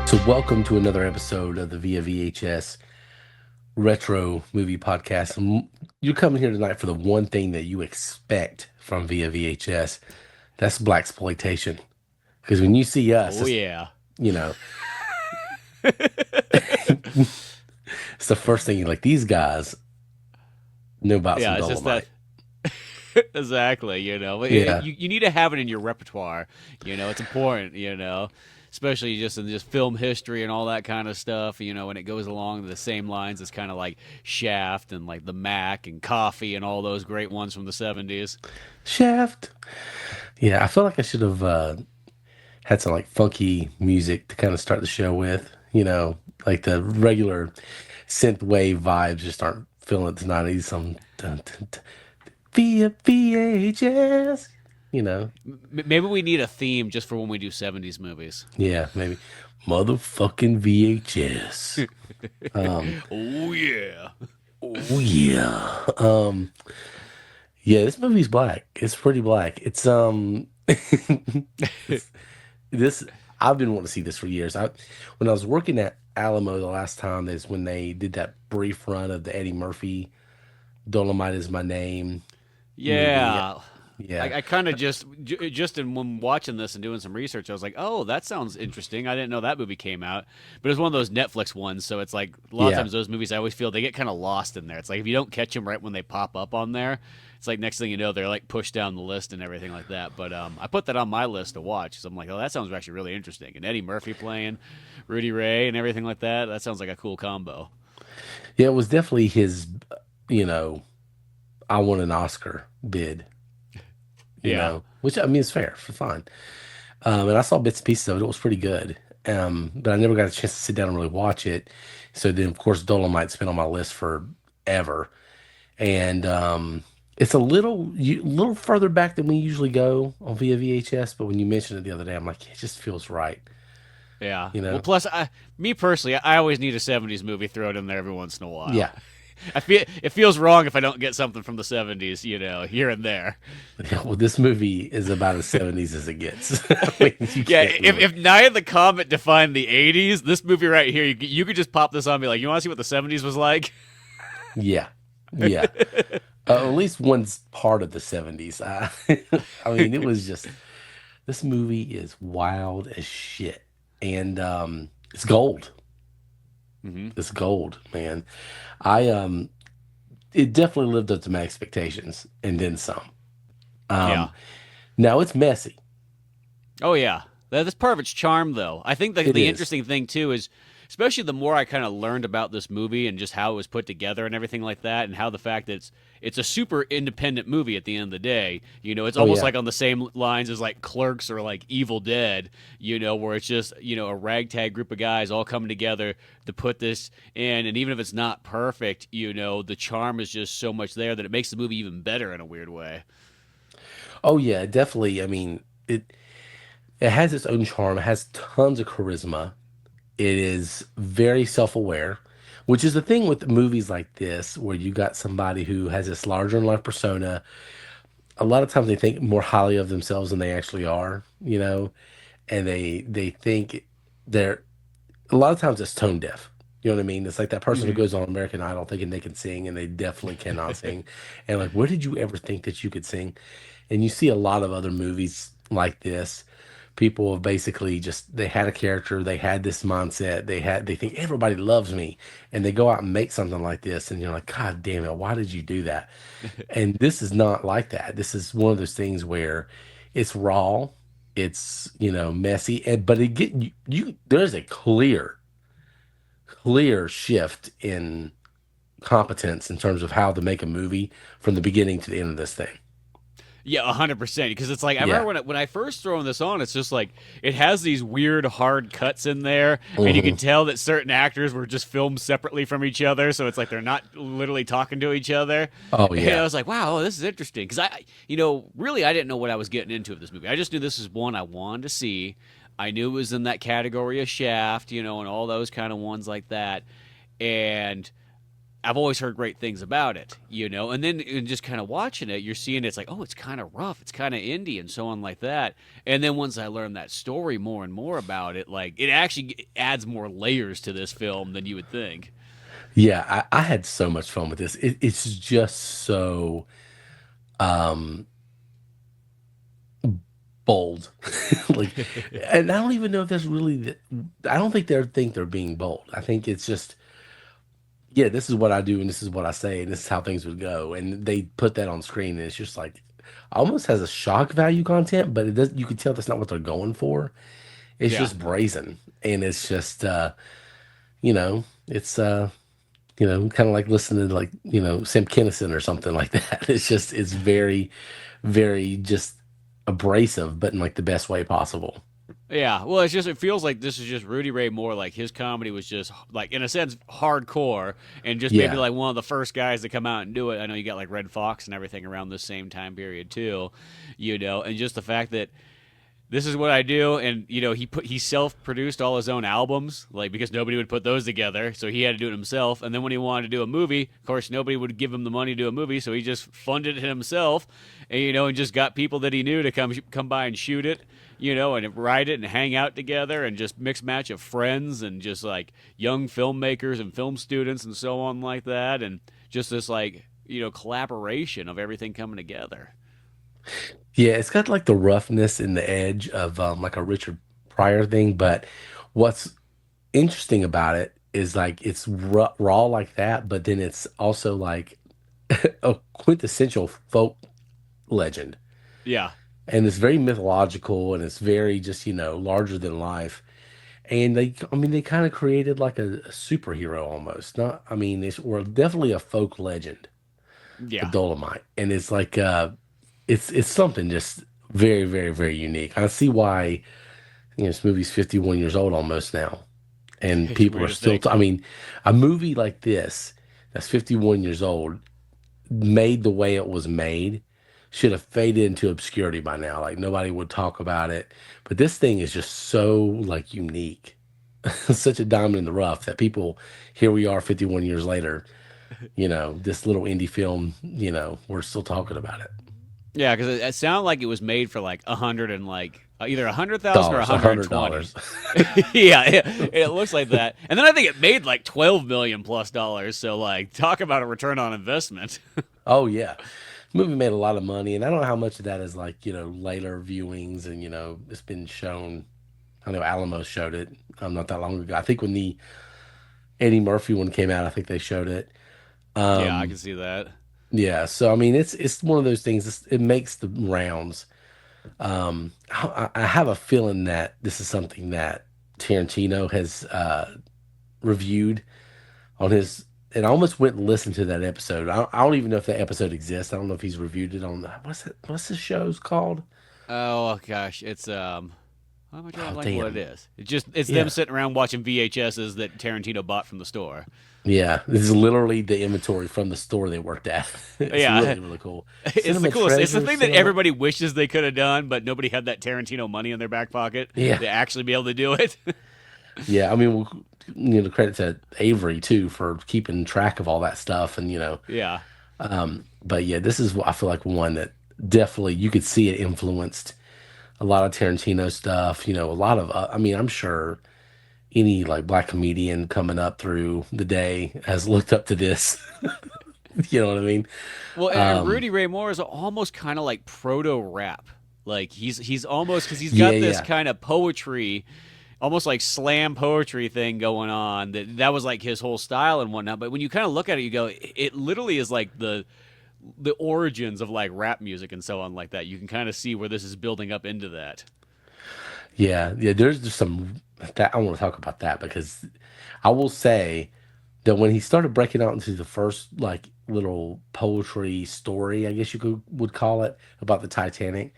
So, welcome to another episode of the Via VHS Retro Movie Podcast. You're coming here tonight for the one thing that you expect from Via VHS. That's Blaxploitation. Because when you see us, Oh yeah. you know, it's the first thing you're like, these guys know about some Yeah, it's just Dolemite. that exactly, But Yeah. you need to have it in your repertoire, it's important, especially just in just film history and all that kind of stuff, when it goes along the same lines as kind of like Shaft and like The Mac and Coffee and all those great ones from the 70s. Shaft. Yeah, I feel like I should have had some like funky music to kind of start the show with. Like the regular synth wave vibes just aren't feeling it tonight. I need some via VHS. You know, Maybe we need a theme just for when we do 70s movies. yeah, maybe motherfucking VHS. Um, Oh yeah. oh yeah. Yeah, this movie's black. It's pretty black. It's this. I've been wanting to see this for years. When I was working at Alamo the last time, is when they did that brief run of the Eddie Murphy "Dolomite Is My Name" movie. Yeah. Yeah, I kind of just in when watching this and doing some research, I was like, oh, that sounds interesting. I didn't know that movie came out, but it's one of those Netflix ones. So it's like a lot of yeah, times those movies, I always feel they get kind of lost in there. It's like if you don't catch them right when they pop up on there, it's like next thing you know, they're like pushed down the list and everything like that. But I put that on my list to watch because I'm like, oh, that sounds actually really interesting. And Eddie Murphy playing Rudy Ray and everything like that. That sounds like a cool combo. yeah. It was definitely his. You know, I want an Oscar bid. Yeah. Which I mean is fair, fine. And I saw bits and pieces of it. It was pretty good. But I never got a chance to sit down and really watch it. So then, of course, Dolomite's been on my list forever. And it's little further back than we usually go on via VHS. But when you mentioned it the other day, I'm like, it just feels right. Yeah. You Well, know? plus, me personally, I always need a '70s movie thrown in there every once in a while. Yeah. I feel it feels wrong if I don't get something from the '70s, here and there. Yeah. Well, this movie is about as 70s as it gets. I mean, you Yeah, can't if really. if Night of the Comet defined the '80s, this movie right here, you could just pop this on, and be like, you want to see what the '70s was like? Yeah. Yeah. At least one's part of the 70s. I mean, it was just this movie is wild as shit. And it's gold. Hmm. It's gold, man. I It definitely lived up to my expectations and then some. Yeah. Um Now it's messy. Oh yeah, that's part of its charm, though. I think It the is. interesting thing too is, especially the more I kind of learned about this movie and just how it was put together and everything like that, and how the fact that it's a super independent movie at the end of the day. It's Oh almost yeah. like on the same lines as like Clerks or like Evil Dead. Where it's just a ragtag group of guys all coming together to put this in, and even if it's not perfect, the charm is just so much there that it makes the movie even better in a weird way. Oh yeah, definitely. I mean, it has its own charm. It has tons of charisma. It is very self-aware, which is the thing with movies like this, where you got somebody who has this larger than life persona. A lot of times they think more highly of themselves than they actually are, and they think they're a lot of times it's tone deaf. You know what I mean? It's like that person who Hmm. goes on American Idol thinking they can sing and they definitely cannot sing. And like, where did you ever think that you could sing? And you see a lot of other movies like this. People have basically just they had a character, they had this mindset, they think everybody loves me, and they go out and make something like this, and you're like, God damn it, why did you do that? And this is not like that. This is one of those things where it's raw, it's messy, but it get you there's a clear shift in competence in terms of how to make a movie from the beginning to the end of this thing. Yeah, 100%. Because it's like I remember Yeah. when I first throwing this on, it's just like it has these weird hard cuts in there, and you can Hmm. tell that certain actors were just filmed separately from each other, so it's like they're not literally talking to each other. Oh And I yeah. was like, wow, oh, this is interesting. Because really, I didn't know what I was getting into with this movie. I just knew this is one I wanted to see. I knew it was in that category of Shaft, and all those kind of ones like that, and I've always heard great things about it, and then just kind of watching it, you're seeing it's like, oh, it's kind of rough, it's kind of indie, and so on like that. And then once I learned that story more and more about it, like it actually adds more layers to this film than you would think. Yeah, I had so much fun with this. It's just so um bold. Like, and I don't even know if that's really I don't think they're being bold. I think it's just, yeah, this is what I do and this is what I say and this is how things would go. And they put that on screen and it's just like almost has a shock value content, but it does, you can tell that's not what they're going for. It's Yeah. just brazen. And it's just it's kind of like listening to like, Sam Kinison or something like that. It's very, very just abrasive, but in like the best way possible. Yeah, well, it feels like this is just Rudy Ray Moore. Like his comedy was just like, in a sense, hardcore, and just maybe Yeah. like one of the first guys to come out and do it. I know you got like Red Fox and everything around the same time period too, and just the fact that this is what I do, and he self-produced all his own albums, like because nobody would put those together, so he had to do it himself. And then when he wanted to do a movie, of course, nobody would give him the money to do a movie, so he just funded it himself, and just got people that he knew to come by and shoot it, and write it and hang out together, and just mix match of friends and just like young filmmakers and film students and so on like that, and just this like collaboration of everything coming together. Yeah, it's got like the roughness and the edge of like a Richard Pryor thing, but what's interesting about it is like it's raw like that, but then it's also like a quintessential folk legend. Yeah, And it's very mythological and it's very just, larger than life. And they kind of created like a superhero almost. Not, I mean, we're definitely a folk legend, the yeah. Dolomite. And it's like, it's something just very, very, very unique. I see why, this movie's 51 years old almost now. And It's people are weird to still, think. I mean, a movie like this that's 51 years old, made the way it was made, should have faded into obscurity by now. Like nobody would talk about it. But this thing is just so like unique, such a diamond in the rough that people, here we are 51 years later, this little indie film, we're still talking about it. Yeah, because it sounded like it was made for like 100 and like either 100,000 or Dollars, $120. $100. Yeah, it looks like that. And then I think it made like 12 million plus dollars. So like, talk about a return on investment. Oh yeah. Movie made a lot of money, and I don't know how much of that is like, later viewings and it's been shown. I know Alamo showed it not that long ago. I think when the Eddie Murphy one came out, I think they showed it. Yeah, I can Um, see that. yeah, so I mean, it's one of those things. It makes the rounds. I have a feeling that this is something that Tarantino has reviewed on his. And I almost went and listened to that episode. I don't even know if that episode exists. I don't know if he's reviewed it on what's it? What's the show's called? Oh gosh, it's how am I drawing a Oh blank what it damn! is? It's them Yeah, sitting around watching VHSs that Tarantino bought from the store. yeah. This is literally the inventory from the store they worked at. It's Yeah, really really cool. it's the Cinema coolest. It's the Treasure, thing that Cinema. everybody wishes they could have done, but nobody had that Tarantino money in their back pocket Yeah, to actually be able to do it. yeah. I mean, credit to Avery too for keeping track of all that stuff, and Yeah. but yeah, this is I feel like one that definitely you could see it influenced a lot of Tarantino stuff. A lot of I mean, I'm sure any like black comedian coming up through the day has looked up to this. You know what I mean? Well, and Um, Rudy Ray Moore is almost kind of like proto rap. Like he's almost because he's yeah, got this yeah, kind of poetry, almost like slam poetry thing going on. That was like his whole style and whatnot. But when you kind of look at it, you go, it literally is like the origins of like rap music and so on like that. You can kind of see where this is building up into that. yeah, yeah. There's just some that I want to talk about that because I will say that when he started breaking out into the first like little poetry story, I guess you would call it about the Titanic.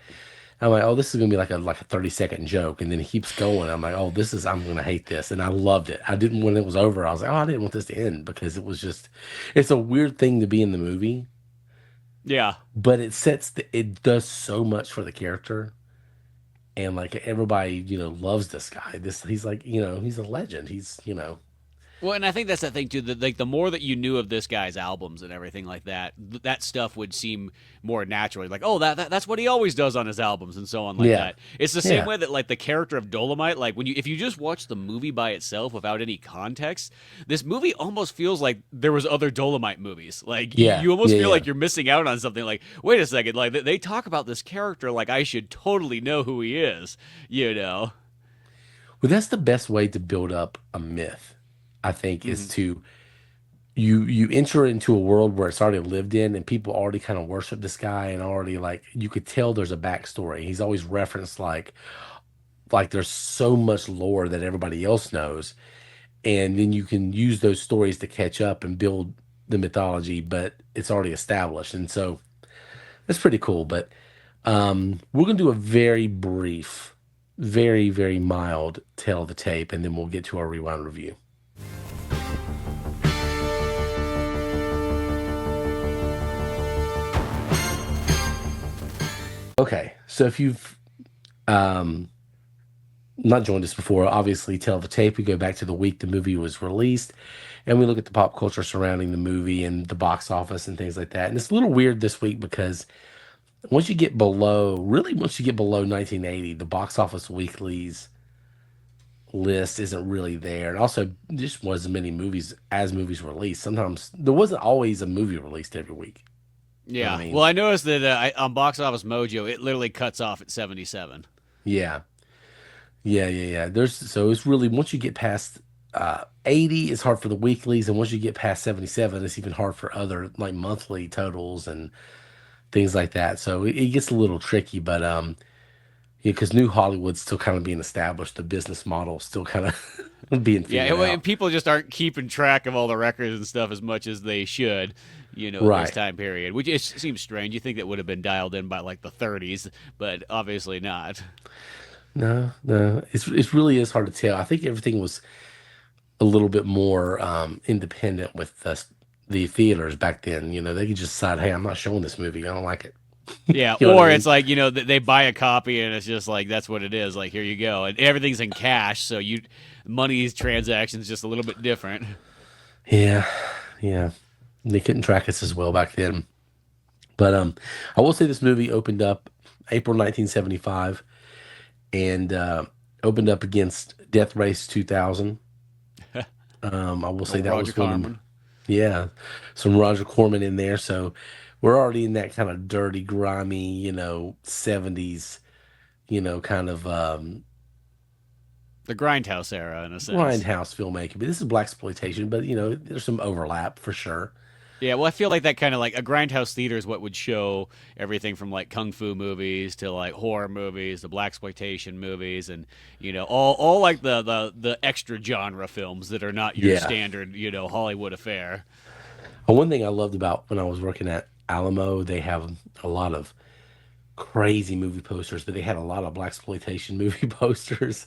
I'm like, oh, this is gonna be like a 30-second joke, and then he keeps going. I'm like, oh, I'm gonna hate this, and I loved it. I didn't when it was over. I was like, oh, I didn't want this to end because it was just, it's a weird thing to be in the movie, Yeah. but it does so much for the character, and like everybody, loves this guy. He's like, he's a legend. He's. Well, and I think that's the thing too. That like the more that you knew of this guy's albums and everything like that, that stuff would seem more natural. Like, oh, that's what he always does on his albums and so on like Yeah, that. It's the same yeah, way that like the character of Dolemite, like when you if you just watch the movie by itself without any context, this movie almost feels like there was other Dolemite movies. Like yeah, you almost yeah, feel yeah. like you're missing out on something. Like, wait a second, like they talk about this character like I should totally know who he is. You know. Well, that's the best way to build up a myth, I think, is Hmm. to you enter into a world where it's already lived in and people already kind of worship this guy and already like you could tell there's a backstory. He's always referenced like there's so much lore that everybody else knows. And then you can use those stories to catch up and build the mythology, but it's already established. And so that's pretty cool. But we're gonna do a very brief, very, very mild tale of the tape, and then we'll get to our rewind review. Okay, so if you've um, not joined us before, obviously, tale of the tape, we go back to the week the movie was released, and we look at the pop culture surrounding the movie and the box office and things like that. And it's a little weird this week because once you get below 1980, the box office weeklies list isn't really there. And also, just wasn't many movies as movies released. Sometimes there wasn't always a movie released every week. You know what Yeah. I Well, mean? I noticed that on Box Office Mojo, it literally cuts off at 77. Yeah. Yeah, yeah, yeah. So it's really once you get past 80, it's hard for the weeklies, and once you get past 77, it's even hard for other like monthly totals and things like that. So it gets a little tricky, but yeah, because New Hollywood's still kind of being established, the business model is still kind of being Yeah, figured and out. people just aren't keeping track of all the records and stuff as much as they should, in this Right. time period, which seems strange. You think that would have been dialed in by like the 30s, but obviously not. No, no, it's really is hard to tell. I think everything was a little bit more independent with the theaters back then. You know, they could just decide, hey, I'm not showing this movie. I don't like it. Yeah, You know what I or mean? it's like, they buy a copy and it's just like that's what it is. Like here you go. And everything's in cash, so money transactions just a little bit different. Yeah, yeah. They couldn't track us as well back then. But I will say this movie opened up April 1975 and opened up against Death Race 2000. I will say Old that Roger was one of them. Corman. Yeah, some Roger Corman in there. So we're already in that kind of dirty, grimy, 70s, kind of The Grindhouse era in a sense. grindhouse filmmaking. But this is Blaxploitation, but there's some overlap for sure. Yeah, well, I feel like that kind of like a grindhouse theater is what would show everything from like kung fu movies to like horror movies, the blaxploitation movies, and all like the extra genre films that are not your Yeah. standard Hollywood affair. And one thing I loved about when I was working at Alamo, they have a lot of crazy movie posters, but they had a lot of blaxploitation movie posters.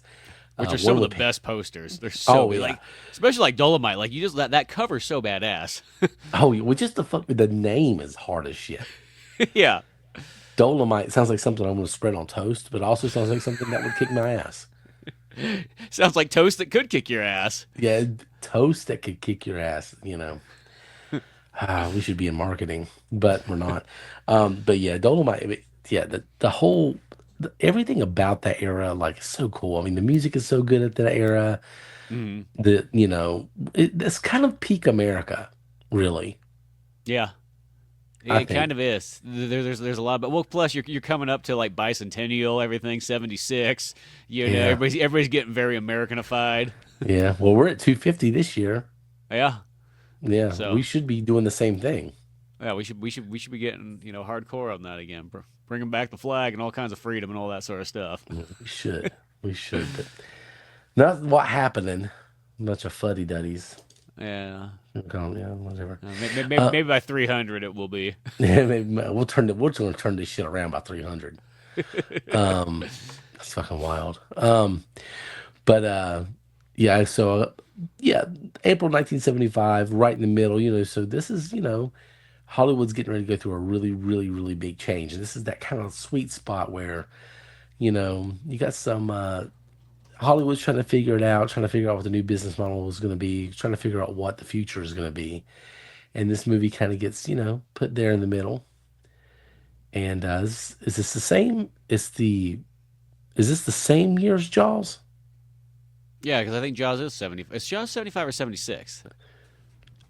Which are One some of of the the pa- best posters. They're so oh good. yeah, Like, especially like Dolomite. Like, you just that cover's so badass. oh yeah, well just the name is hard as shit. Yeah. Dolomite sounds like something I'm going to spread on toast, but also sounds like something that would kick my ass. Sounds like toast that could kick your ass. Yeah, toast that could kick your ass. We should be in marketing, but we're not. But yeah, Dolomite. I mean, yeah, the whole everything about that era like is so cool. I mean, the music is so good at that era. Mm. It's kind of peak America, really. Yeah. I It kind think. of is. There's a lot, but well, plus you're coming up to like bicentennial, everything 76. Yeah, Everybody's getting very Americanified. yeah. Well, we're at 250 this year. Yeah. Yeah, So we should be doing the same thing. yeah, we should be getting hardcore on that again, bringing back the flag and all kinds of freedom and all that sort of stuff. We should. We should. But not what happening. Bunch of fuddy duddies. Yeah. Yeah, whatever. Maybe by 300 it will be. Yeah, maybe we're going to turn this shit around by 300. That's fucking wild. But yeah, so yeah, April 1975, right in the middle, so this is, Hollywood's getting ready to go through a really, really, really big change. And this is that kind of sweet spot where, you got some Hollywood's trying to figure it out, trying to figure out what the new business model is going to be, trying to figure out what the future is going to be. And this movie kind of gets, put there in the middle. And is this the same? Is this the same year as Jaws? Yeah, because I think Jaws is 70. It's Jaws 75 or 76.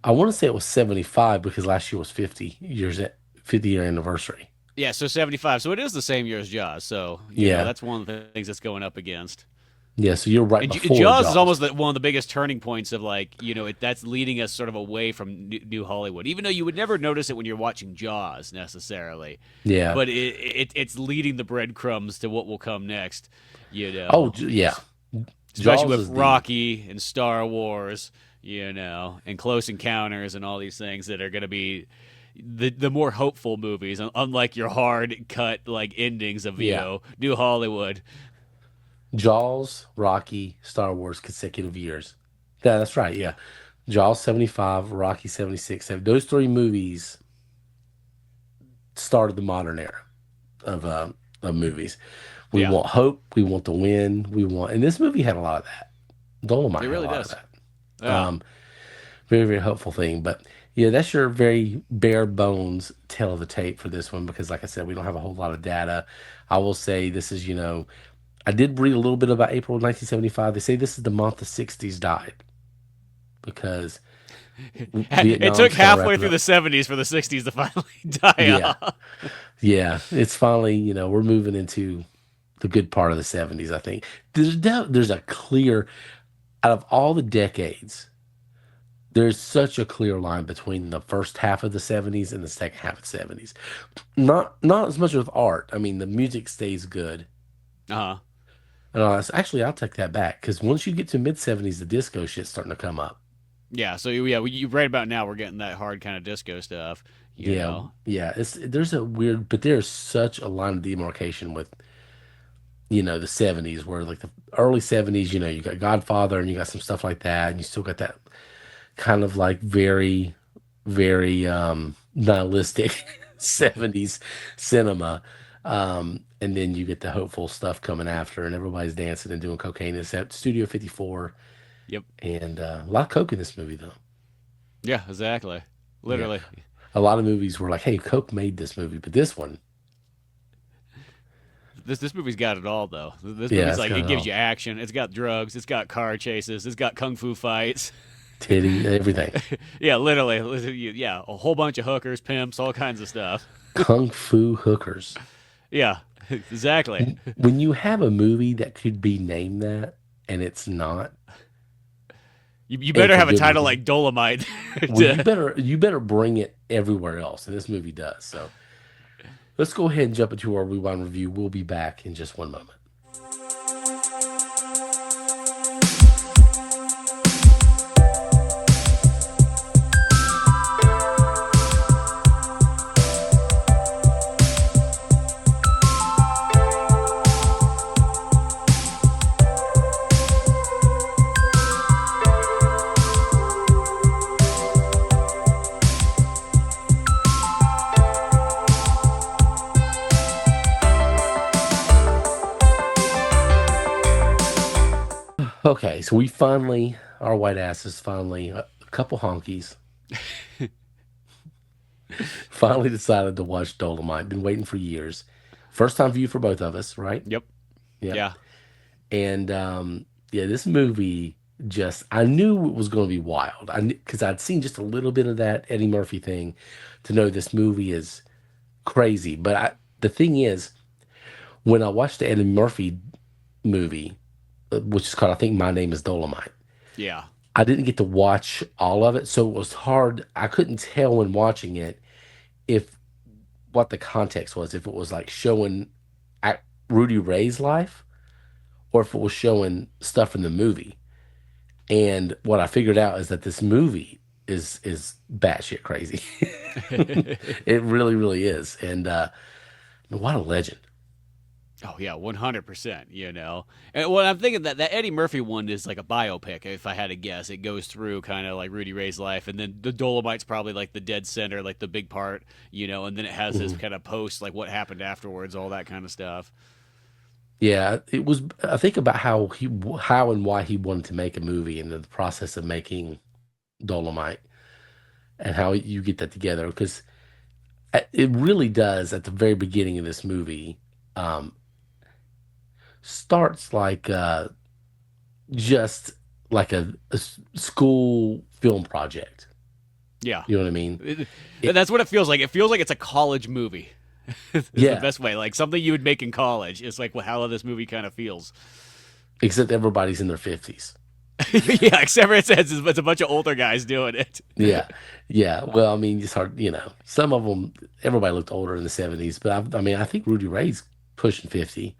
I want to say it was 75 because last year was 50-year anniversary. Yeah, so 75. So it is the same year as Jaws. So, Yeah. that's one of the things that's going up against. Yeah, so you're right And before Jaws is Jaws. almost one of the biggest turning points of like, that's leading us sort of away from new Hollywood. Even though you would never notice it when you're watching Jaws necessarily, Yeah. but it's leading the breadcrumbs to what will come next. Oh, yeah. Especially Jaws with is the Rocky and Star Wars, and Close Encounters and all these things that are going to be the more hopeful movies, unlike your hard cut like endings of yeah. New Hollywood. Jaws, Rocky, Star Wars consecutive years. Yeah, that's right. Yeah. Jaws 75, Rocky 76. Those three movies started the modern era of movies. We Yeah, want hope, we want the win, and this movie had a lot of that. it Dolomite had a really lot of does. that. Yeah. Very, very hopeful thing. But yeah, that's your very bare bones tale of the tape for this one because, like I said, we don't have a whole lot of data. I will say this is, I did read a little bit about April 1975. They say this is the month the 60s died because It took Vietnam's kind of halfway wrapping through the up. 70s for the 60s to finally die Yeah, off. yeah. It's finally, we're moving into the good part of the 70s, I think. There's a clear, out of all the decades, there's such a clear line between the first half of the 70s and the second half of the 70s. Not as much with art. I mean, the music stays good. Uh-huh. And actually, I'll take that back because once you get to mid 70s, the disco shit's starting to come up. Yeah, so yeah, you right about now we're getting that hard kind of disco stuff, you Yeah, know. yeah. There's a weird, but there's such a line of demarcation with the 70s where like the early 70s, you got Godfather and you got some stuff like that, and you still got that kind of like very, very nihilistic 70s cinema. And then you get the hopeful stuff coming after, and everybody's dancing and doing cocaine. It's at Studio 54, Yep. and a lot of coke in this movie, though. Yeah, exactly. Yeah, Literally. a lot of movies were like, "Hey, coke made this movie," but this one, This movie's got it all though. This yeah, movie's it's like got it it gives all. you action, it's got drugs, it's got car chases, it's got kung fu fights. Titty, everything. Yeah, literally. Yeah, a whole bunch of hookers, pimps, all kinds of stuff. Kung fu hookers. Yeah, exactly. When you have a movie that could be named that and it's not, You and better for have a good title reason. like Dolemite. Well, you better bring it everywhere else, and this movie does. So let's go ahead and jump into our rewind review. We'll be back in just one moment. Okay, so our white asses finally, a couple honkies, finally decided to watch Dolomite. Been waiting for years. First time view for both of us, right? Yep. Yep. Yeah. And yeah, this movie I knew it was going to be wild. I because I'd seen just a little bit of that Eddie Murphy thing to know this movie is crazy. But the thing is, when I watched the Eddie Murphy movie, which is called, I think, My Name is Dolomite, Yeah. I didn't get to watch all of it, so it was hard. I couldn't tell when watching it if what the context was, if it was like showing Rudy Ray's life or if it was showing stuff in the movie. And what I figured out is that this movie is batshit crazy. It really, really is. And what a legend. Oh yeah, 100%. And what I'm thinking that Eddie Murphy one is like a biopic. If I had to guess, it goes through kind of like Rudy Ray's life, and then the Dolomite's probably like the dead center, like the big part. And then it has this Mhm. kind of post, like what happened afterwards, all that kind of stuff. Yeah, it was. I think about how and why he wanted to make a movie and the process of making Dolomite and how you get that together because it really does at the very beginning of this movie um, starts like just like a school film project. Yeah. You know what I mean? It- It, that's what it feels like. It feels like it's a college movie. Is the yeah, best way. Like something you would make in college. It's like how this movie kind of feels. except everybody's in their 50s. Yeah, except for it says it's a bunch of older guys doing it. Yeah, yeah. Well, I mean, it's hard. Some of them, everybody looked older in the 70s, but I mean, I think Rudy Ray's pushing 50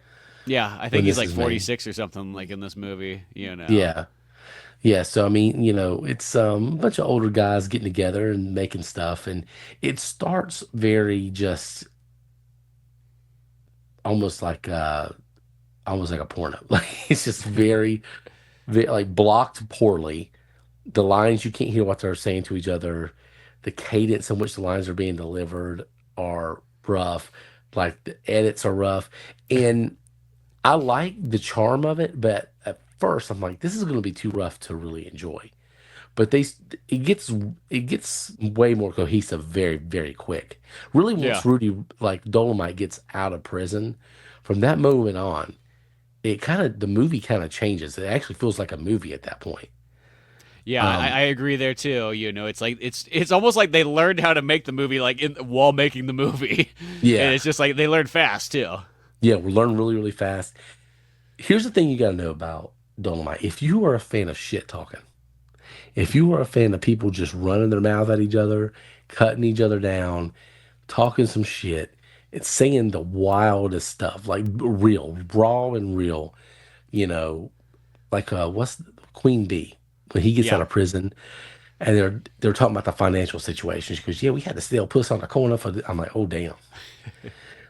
Yeah, I think when he's this like is made. 46 or something like in this movie, you know. Yeah. Yeah, so I mean, it's a bunch of older guys getting together and making stuff, and it starts very just almost like almost like a porno. Like it's just very like blocked poorly. The lines you can't hear what they're saying to each other. The cadence in which the lines are being delivered are rough. Like the edits are rough, and I like the charm of it, but at first I'm like, this is going to be too rough to really enjoy. But it gets it gets way more cohesive very quick. Really, Yeah. once Rudy like Dolomite gets out of prison, from that moment on, the movie kind of changes. It actually feels like a movie at that point. Yeah, Um, I agree there too. You know, it's like it's almost like they learned how to make the movie like while making the movie, and yeah, it's just like they learned fast too. yeah, we learn really fast. Here's the thing you got to know about Dolomite. If you are a fan of shit talking, if you are a fan of people just running their mouth at each other, cutting each other down, talking some shit, and saying the wildest stuff, like real, raw and real, you know, like what's Queen Bee when he gets out Yeah, of prison and they're talking about the financial situation. She goes, "Yeah, we had to steal puss on the corner for." I'm like, "Oh damn!"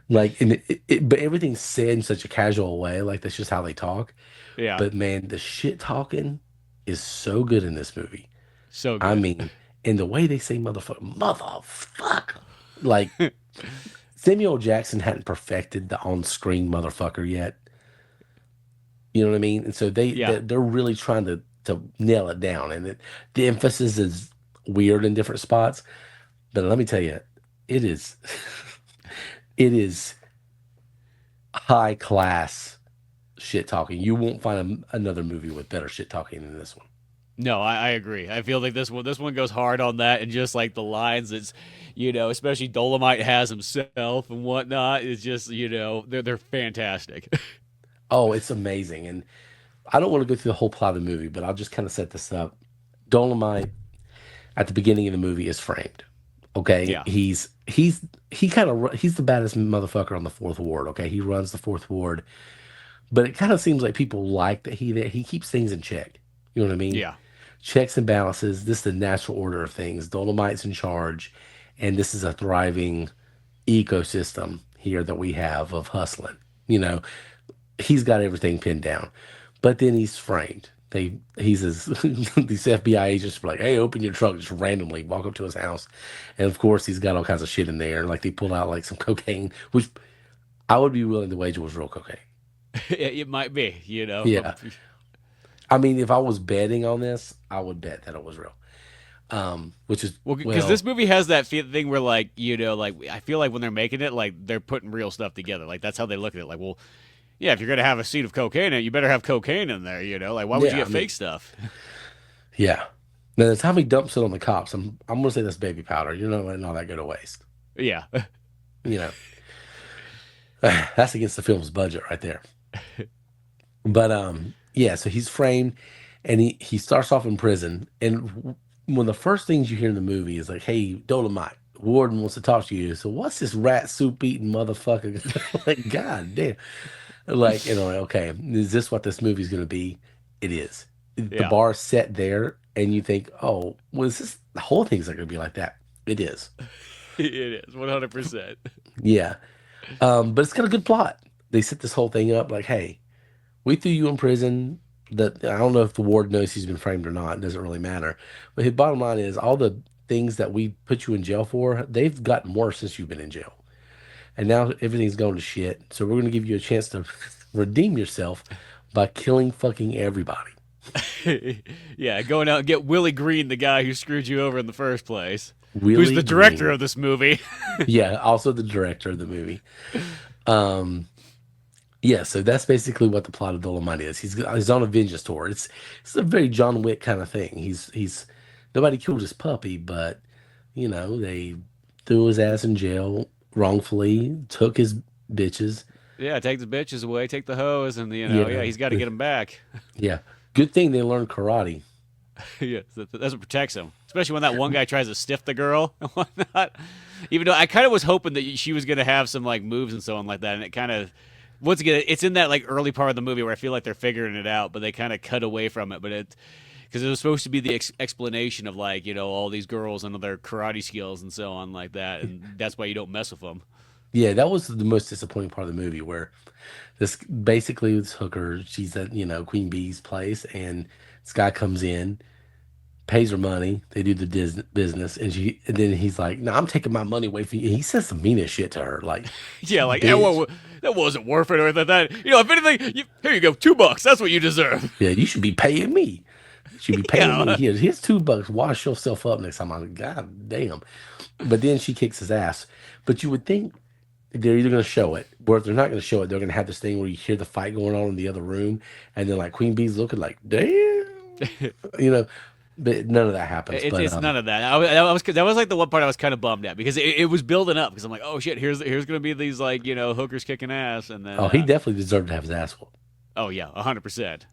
Like, and but everything's said in such a casual way, like that's just how they talk. yeah, But man, the shit talking is so good in this movie. so I good. mean, and the way they say motherfucker, like Samuel Jackson hadn't perfected the on-screen motherfucker yet. You know what I mean? And so Yeah, they're really trying to nail it down, and the emphasis is weird in different spots. But let me tell you, it is it is high class shit talking. You won't find another movie with better shit talking than this one. no, I agree. I feel like this one goes hard on that, and just like the lines, it's especially Dolomite has himself and whatnot. It's just they're fantastic. Oh, it's amazing, and I don't want to go through the whole plot of the movie, but I'll just kind of set this up. Dolomite at the beginning of the movie is framed. Okay, Yeah, he's the baddest motherfucker on the fourth ward. Okay, he runs the fourth ward, but it kind of seems like people like that he keeps things in check. You know what I mean? yeah, Checks and balances. This is the natural order of things. Dolomite's in charge, and this is a thriving ecosystem here that we have of hustling. You know, he's got everything pinned down, but then he's framed. He's his these FBI agents are like, "Hey, open your trunk," just randomly walk up to his house, and of course he's got all kinds of shit in there. Like they pulled out like some cocaine, which I would be willing to wager was real cocaine. it might be. Yeah, I mean, if I was betting on this, I would bet that it was real. Which is Well, because well, this movie has that thing where, like, like I feel like when they're making it, like they're putting real stuff together. Like that's how they look at it. Like, well, yeah, if you're gonna have a scene of cocaine in it, you better have cocaine in there. Like why would you yeah, get I fake mean, stuff? yeah. Now the time he dumps it on the cops, I'm gonna say that's baby powder. You're not letting all that go to waste. Yeah, You know, that's against the film's budget right there. But yeah, so he's framed and he starts off in prison. And one of the first things you hear in the movie is like, "Hey, Dolomite, Warden wants to talk to you." So what's this rat soup eating motherfucker? Like, God damn. Like, like, okay, is this what this movie's gonna be? It is. The yeah, bar's set there, and you think, oh, was this the whole thing's not gonna be like that? It is. it is 100%. Yeah. But it's got a good plot. They set this whole thing up like, hey, we threw you in prison. That I don't know if the ward knows he's been framed or not. It doesn't really matter. But his bottom line is all the things that we put you in jail for, they've gotten worse since you've been in jail. And now everything's going to shit. So we're going to give you a chance to redeem yourself by killing fucking everybody. Yeah, going out and get Willie Green, the guy who screwed you over in the first place, who's Willie the director Green. of this movie. Yeah, also the director of the movie. Um, yeah, so that's basically what the plot of Dolomite is. He's on a vengeance tour. It's a very John Wick kind of thing. He's nobody killed his puppy, but they threw his ass in jail wrongfully, took his bitches. Yeah, take the bitches away, take the hoes, and yeah, Yeah, he's got to get them back. yeah. Good thing they learned karate. Yeah, that's what protects him, especially when that one guy tries to stiff the girl and whatnot. Even though I kind of was hoping that she was gonna have some like moves and so on like that, and it kind of once again it's in that like early part of the movie where I feel like they're figuring it out, but they kind of cut away from it. But it because it was supposed to be the explanation of like all these girls and their karate skills and so on like that, and that's why you don't mess with them. Yeah, that was the most disappointing part of the movie where this hooker, she's at, Queen Bee's place, and this guy comes in, pays her money, they do the business, and then he's like, "No, I'm taking my money away from you." And he says some meanest shit to her, like, Yeah, like "Bitch, that wasn't worth it or anything like that. If anything, here you go, $2. That's what you deserve. yeah, you should be paying me. You should be paying me. Yeah, Here's $2. Wash yourself up next time." I'm like, "God damn." But then she kicks his ass. But you would think they're either going to show it, or if they're not going to show it, they're going to have this thing where you hear the fight going on in the other room, and then like Queen Bee's looking like, "Damn," you know. But none of that happens. But it's none of that. That was like the one part I was kind of bummed at because it was building up because I'm like, oh shit, here's gonna be these like hookers kicking ass, and then oh, he definitely deserved to have his ass whooped. oh yeah, 100%. And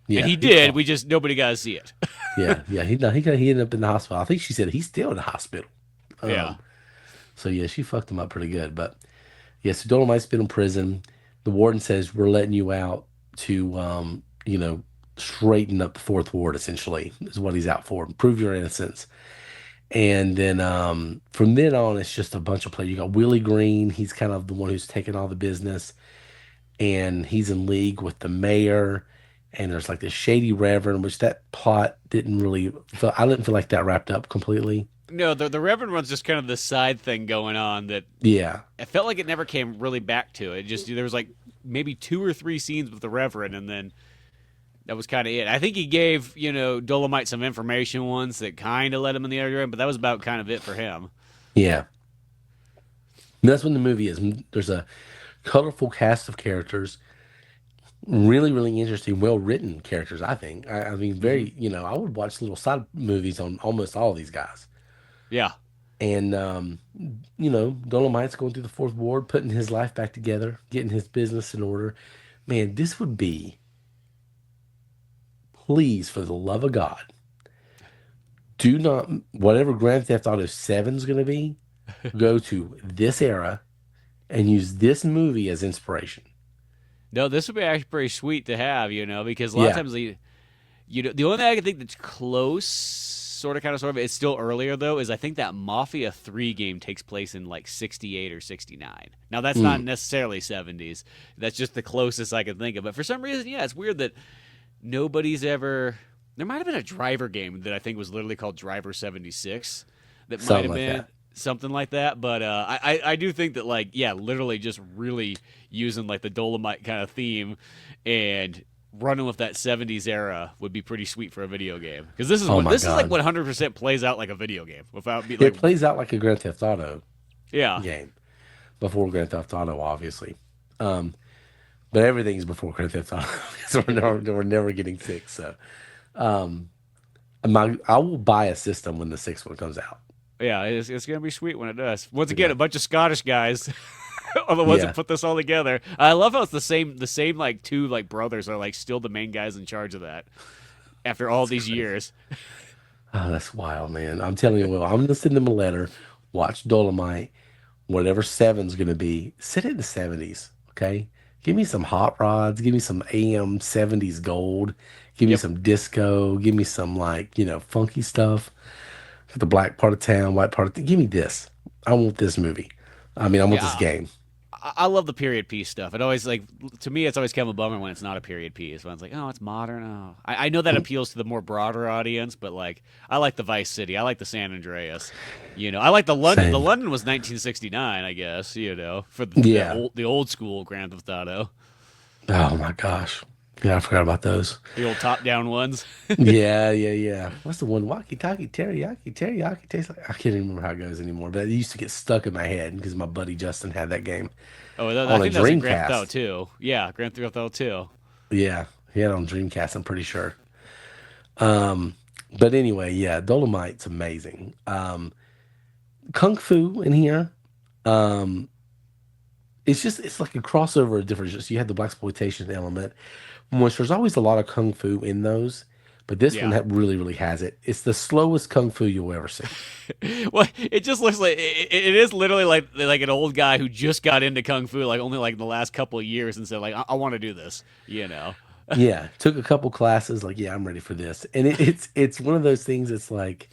Yeah, he he did. fought. We just nobody got to see it. Yeah, yeah. He ended up in the hospital. I think she said he's still in the hospital. Yeah. Um, so yeah, she fucked him up pretty good. But yeah, so Dolomite's been in prison. The warden says we're letting you out to straighten up the fourth ward. Essentially, is what he's out for. Prove your innocence. And then from then on, it's just a bunch of players. You got Willie Green. He's kind of the one who's taking all the business, and he's in league with the mayor. And there's like this shady reverend, which that plot didn't really. I didn't feel like that wrapped up completely. No, the Reverend one's just kind of the side thing going on that Yeah, I felt like it never came really back to it. Just there was like maybe 2 or 3 scenes with the Reverend, and then that was kind of it. I think he gave Dolomite some information once that kind of led him in the other direction, but that was about kind of it for him. yeah. And that's when the movie is. There's a colorful cast of characters, really, really interesting, well written characters. I think. I mean, Hmm. very. I would watch little side movies on almost all these guys. Yeah. And Dolomite's going through the fourth ward, putting his life back together, getting his business in order. Man, this would be, please, for the love of God, do not, whatever Grand Theft Auto 7 is going to be, go to this era and use this movie as inspiration. No, this would be actually pretty sweet to have, because a lot of Yeah. times the only thing I can think that's close, sort of, it's still earlier though, is I think that Mafia 3 game takes place in like 68 or 69. Now that's not Mm. necessarily 70s. That's just the closest I can think of. But for some reason, yeah, it's weird that nobody's ever. There might have been a driver game that I think was literally called Driver 76. That might Something have like been that. something like that. But I do think that like yeah, literally just really using like the Dolomite kind of theme and running with that 70s era would be pretty sweet for a video game because this is Oh what my this is like God. 100% plays out like a video game without be like It plays out like a Grand Theft Auto yeah. game before Grand Theft Auto, obviously. Um, but everything's before Grand Theft Auto because we're never getting six. So I will buy a system when the sixth one comes out. Yeah, it's gonna be sweet when it does. Once again, Yeah. a bunch of Scottish guys are the ones that Yeah. put this all together. I love how it's the same like two like brothers are like still the main guys in charge of that after all That's these crazy. years. Oh, that's wild, man. I'm telling you, well, I'm gonna send them a letter. Watch Dolomite, whatever seven's gonna be. Sit in the '70s, okay? Give me some hot rods. Give me some AM '70s gold. Give me Yep. some disco. Give me some like funky stuff. The black part of town, white part of give me this. I want this movie. I mean, I want this Yeah, game. I love the period piece stuff. It always like to me, it's always kind of a bummer when it's not a period piece. When it's like, oh, it's modern. Oh, I know that appeals to the more broader audience, but like, I like the Vice City. I like the San Andreas. I like the London. The Same. London was 1969, I guess. For the Yeah. old school Grand Theft Auto. Oh my gosh. Yeah, I forgot about those. The old top down ones. Yeah, yeah, yeah. What's the one? Walkie talkie, teriyaki, teriyaki tastes like. I can't even remember how it goes anymore, but it used to get stuck in my head because my buddy Justin had that game Oh, I on a think that was in Grand Theft Auto Dreamcast. 2. Yeah, Grand Theft Auto 2. Yeah, he had it on Dreamcast, I'm pretty sure. Um, but anyway, yeah, Dolomite's amazing. Kung Fu in here. Um, it's like a crossover of different. So you had the Blaxploitation element, which there's always a lot of Kung Fu in those, but this one Yeah. that really has it. It's the slowest Kung Fu you'll ever see. Well, it just looks like it is literally like an old guy who just got into kung fu like only like in the last couple of years and said like I want to do this, you know. Yeah, took a couple classes. Like, yeah, I'm ready for this, and it's one of those things. It's like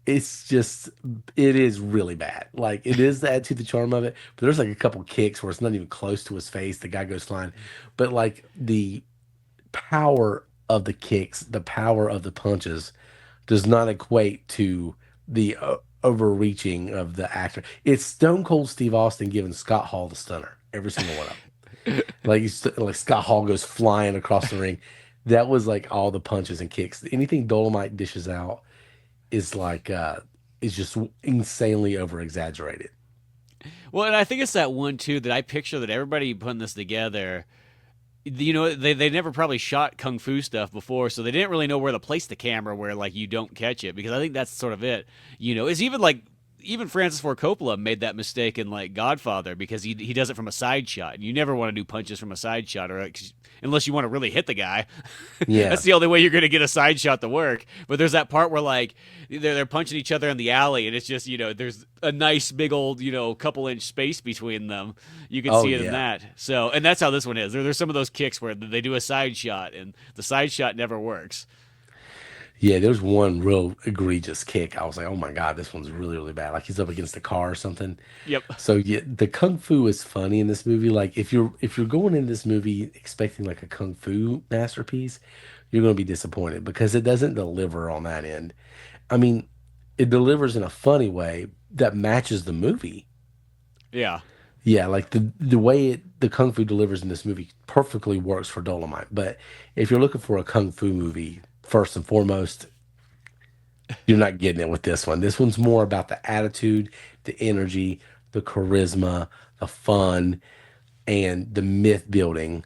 it's just it is really bad. Like it is that to the charm of it, but there's like a couple kicks where it's not even close to his face. The guy goes flying, but like the power of the kicks, the power of the punches does not equate to the overreaching of the actor. It's Stone Cold Steve Austin giving Scott Hall the stunner, every single one of them. Like Scott Hall goes flying across the ring. That was like all the punches and kicks. Anything Dolomite dishes out is like is just insanely over exaggerated. Well, and I think it's that one too that I picture that everybody putting this together. You know, they never probably shot kung fu stuff before, so they didn't really know where to place the camera where like you don't catch it because I think that's sort of it. You know, it's even like even Francis Ford Coppola made that mistake in like Godfather because he does it from a side shot, and you never want to do punches from a side shot or like, unless you want to really hit the guy. Yeah. That's the only way you're going to get a side shot to work. But there's that part where like they're punching each other in the alley, and it's just there's a nice big old couple inch space between them. You can Oh see it in yeah. that. So and that's how this one is. There's some of those kicks where they do a side shot, and the side shot never works. Yeah, there's one real egregious kick. I was like, oh my God, this one's really bad. Like he's up against a car or something. Yep. So yeah, the kung fu is funny in this movie. Like if you're going in this movie expecting like a kung fu masterpiece, you're going to be disappointed because it doesn't deliver on that end. I mean, it delivers in a funny way that matches the movie. Yeah. Yeah, like the way the kung fu delivers in this movie perfectly works for Dolomite. But if you're looking for a kung fu movie, first and foremost, you're not getting it with this one. This one's more about the attitude, the energy, the charisma, the fun, and the myth building,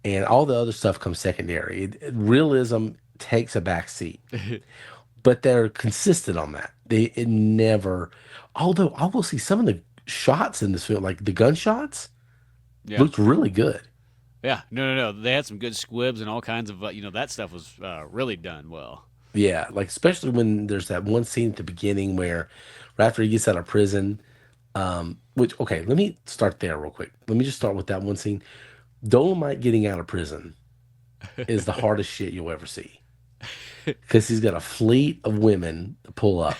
and all the other stuff comes secondary. Realism takes a back seat, but they're consistent on that. It never. Although I will see some of the shots in this film, like the gunshots, Yeah. looked really good. Yeah. No. They had some good squibs and all kinds of that stuff was really done well. Yeah, like especially when there's that one scene at the beginning where right after he gets out of prison, which okay, let me start there real quick. Let me just start with that one scene. Dolomite getting out of prison is the hardest shit you'll ever see because he's got a fleet of women to pull up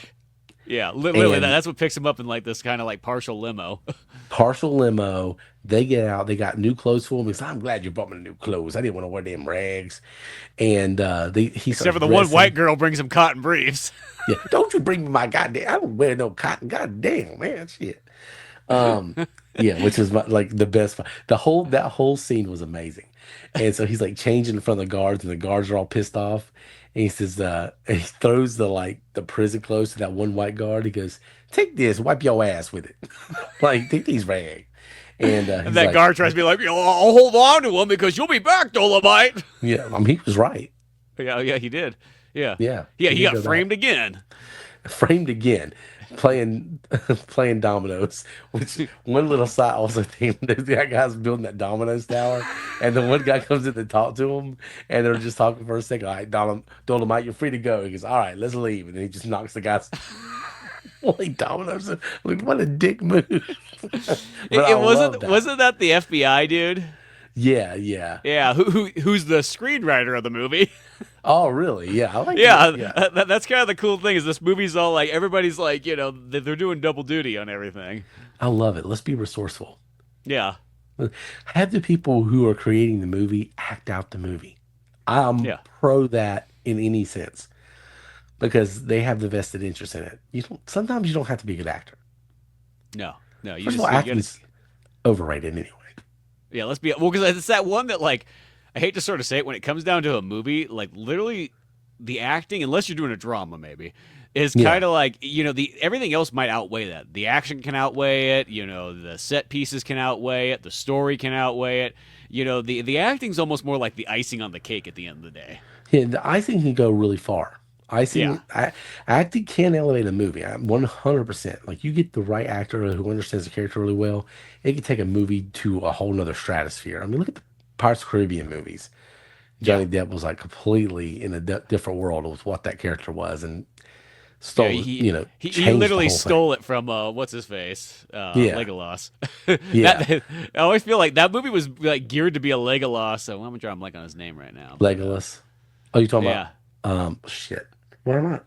Yeah, literally and that's what picks him up in like this kind of like partial limo. partial limo. They get out. They got new clothes for him. He's like, I'm glad you brought me new clothes. I didn't want to wear them rags. And he Except starts for the one white dressing. girl brings him cotton briefs. Yeah, don't you bring me my goddamn. I don't wear no cotton. Goddamn, man, shit. Um, yeah, which was like the best. That whole scene was amazing. And so he's like changing in front of the guards, and the guards are all pissed off. And he says, he throws the prison clothes to that one white guard. He goes, "Take this, wipe your ass with it, like take these rags." And And he's that like, guard tries to be like, I'll hold on to him because you'll be back, Dolomite. "Yeah, I mean, he was right. Yeah, he did. Yeah. Yeah, Yeah, he he did got go back, framed again. framed again." Playing playing dominoes, which one little side also thing, that guy's building that dominoes tower, and the one guy comes in to talk to him, and they're just talking for a second. All right, Dolomite, you're free to go. He goes, all right, let's leave, and then he just knocks the guy's playing dominoes. Like, what a dick move! But I It love that. wasn't that the FBI dude? Yeah, yeah. Yeah, who's the screenwriter of the movie? Oh, really? Yeah, I like that. Yeah, Yeah, that's kind of the cool thing is this movie's all like everybody's like they're doing double duty on everything. I love it. Let's be resourceful. Yeah, Have the people who are creating the movie act out the movie. I'm yeah. pro that in any sense because they have the vested interest in it. Sometimes you don't have to be a good actor. No, you First of all, just you gotta. acting's overrated anyway. Yeah, let's be well because it's that one that like I hate to sort of say it when it comes down to a movie, like literally the acting, unless you're doing a drama, maybe, is Yeah. kind of like the everything else might outweigh that. The action can outweigh it. The set pieces can outweigh it. The story can outweigh it. The acting's almost more like the icing on the cake at the end of the day. Yeah, the icing can go really far. Yeah, Acting can elevate a movie. 100%. Like you get the right actor who understands the character really well, it can take a movie to a whole nother stratosphere. I mean, look at the Pirates of the Caribbean movies. yeah. Johnny Depp was like completely in a different world with what that character was, and Yeah, stole, he changed the literally whole thing. stole it from what's his face, Yeah, Legolas. yeah. That I always feel like that movie was like geared to be a Legolas. So I'm gonna try and blank on his name right now, but Legolas. Oh, you talking about? yeah, Shit. Why am I?